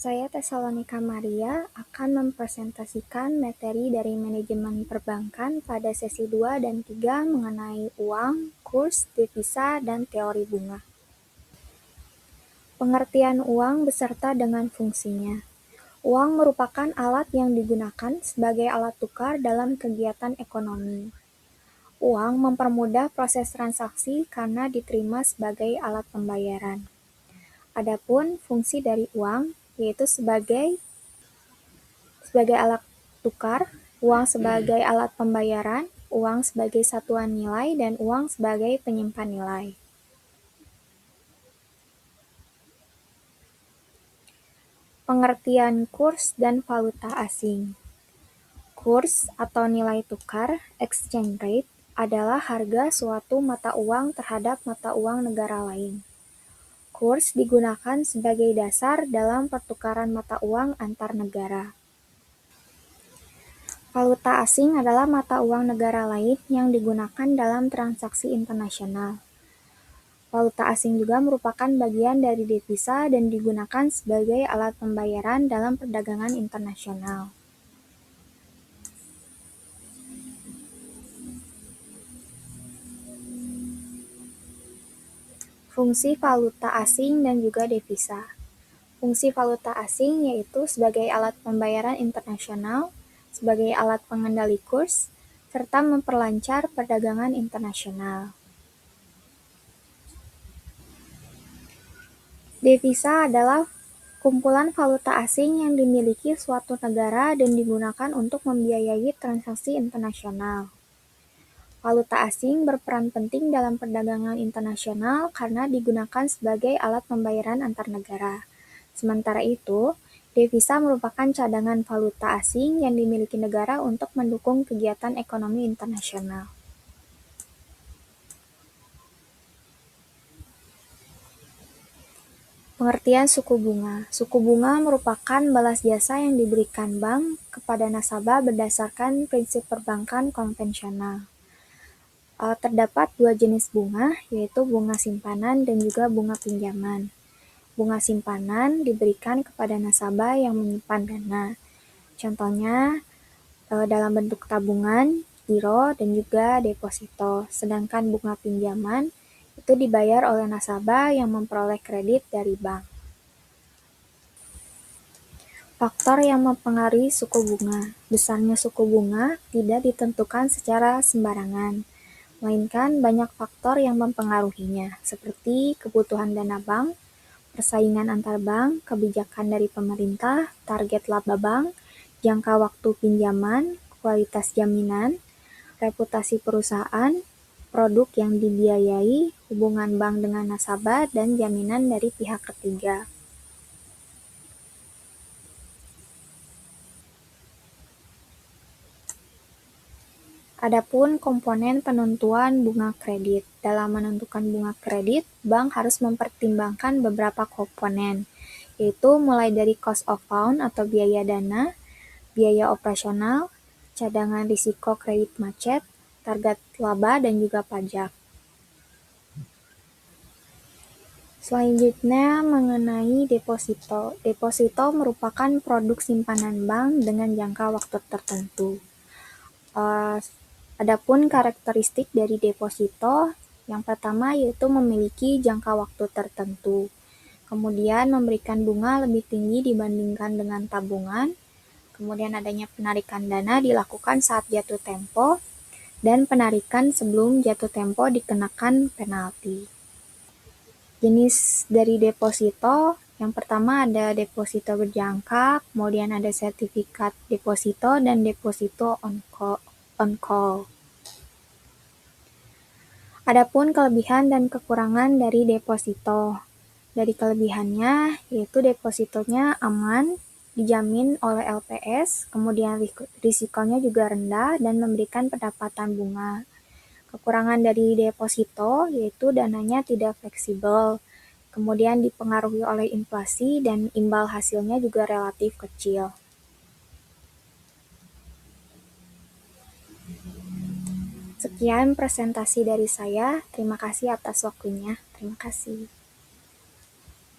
Saya Tesalonika Maria akan mempresentasikan materi dari manajemen perbankan pada sesi 2 dan 3 mengenai uang, kurs, devisa, dan teori bunga. Pengertian uang beserta dengan fungsinya. Uang merupakan alat yang digunakan sebagai alat tukar dalam kegiatan ekonomi. Uang mempermudah proses transaksi karena diterima sebagai alat pembayaran. Adapun fungsi dari uang yaitu sebagai alat tukar, uang sebagai alat pembayaran, uang sebagai satuan nilai, dan uang sebagai penyimpan nilai. Pengertian kurs dan valuta asing. Kurs atau nilai tukar, exchange rate, adalah harga suatu mata uang terhadap mata uang negara lain. Kurs digunakan sebagai dasar dalam pertukaran mata uang antar negara. Valuta asing adalah mata uang negara lain yang digunakan dalam transaksi internasional. Valuta asing juga merupakan bagian dari devisa dan digunakan sebagai alat pembayaran dalam perdagangan internasional. Fungsi valuta asing dan juga devisa. Fungsi valuta asing yaitu sebagai alat pembayaran internasional, sebagai alat pengendali kurs, serta memperlancar perdagangan internasional. Devisa adalah kumpulan valuta asing yang dimiliki suatu negara dan digunakan untuk membiayai transaksi internasional. Valuta asing berperan penting dalam perdagangan internasional karena digunakan sebagai alat pembayaran antar negara. Sementara itu, devisa merupakan cadangan valuta asing yang dimiliki negara untuk mendukung kegiatan ekonomi internasional. Pengertian suku bunga. Suku bunga merupakan balas jasa yang diberikan bank kepada nasabah berdasarkan prinsip perbankan konvensional. Terdapat dua jenis bunga, yaitu bunga simpanan dan juga bunga pinjaman. Bunga simpanan diberikan kepada nasabah yang menyimpan dana. Contohnya dalam bentuk tabungan, giro, dan juga deposito. Sedangkan bunga pinjaman itu dibayar oleh nasabah yang memperoleh kredit dari bank. Faktor yang mempengaruhi suku bunga. Besarnya suku bunga tidak ditentukan secara sembarangan, melainkan banyak faktor yang mempengaruhinya, seperti kebutuhan dana bank, persaingan antar bank, kebijakan dari pemerintah, target laba bank, jangka waktu pinjaman, kualitas jaminan, reputasi perusahaan, produk yang dibiayai, hubungan bank dengan nasabah, dan jaminan dari pihak ketiga. Adapun komponen penentuan bunga kredit. Dalam menentukan bunga kredit, bank harus mempertimbangkan beberapa komponen, yaitu mulai dari cost of fund atau biaya dana, biaya operasional, cadangan risiko kredit macet, target laba, dan juga pajak. Selanjutnya mengenai deposito. Deposito merupakan produk simpanan bank dengan jangka waktu tertentu. Adapun karakteristik dari deposito, yang pertama yaitu memiliki jangka waktu tertentu. Kemudian memberikan bunga lebih tinggi dibandingkan dengan tabungan. Kemudian adanya penarikan dana dilakukan saat jatuh tempo, dan penarikan sebelum jatuh tempo dikenakan penalti. Jenis dari deposito, yang pertama ada deposito berjangka, kemudian ada sertifikat deposito, dan deposito on call. Adapun kelebihan dan kekurangan dari deposito. Dari kelebihannya, yaitu depositonya aman, dijamin oleh LPS, kemudian risikonya juga rendah, dan memberikan pendapatan bunga. Kekurangan dari deposito yaitu dananya tidak fleksibel, kemudian dipengaruhi oleh inflasi, dan imbal hasilnya juga relatif kecil. Sekian presentasi dari saya. Terima kasih atas waktunya. Terima kasih.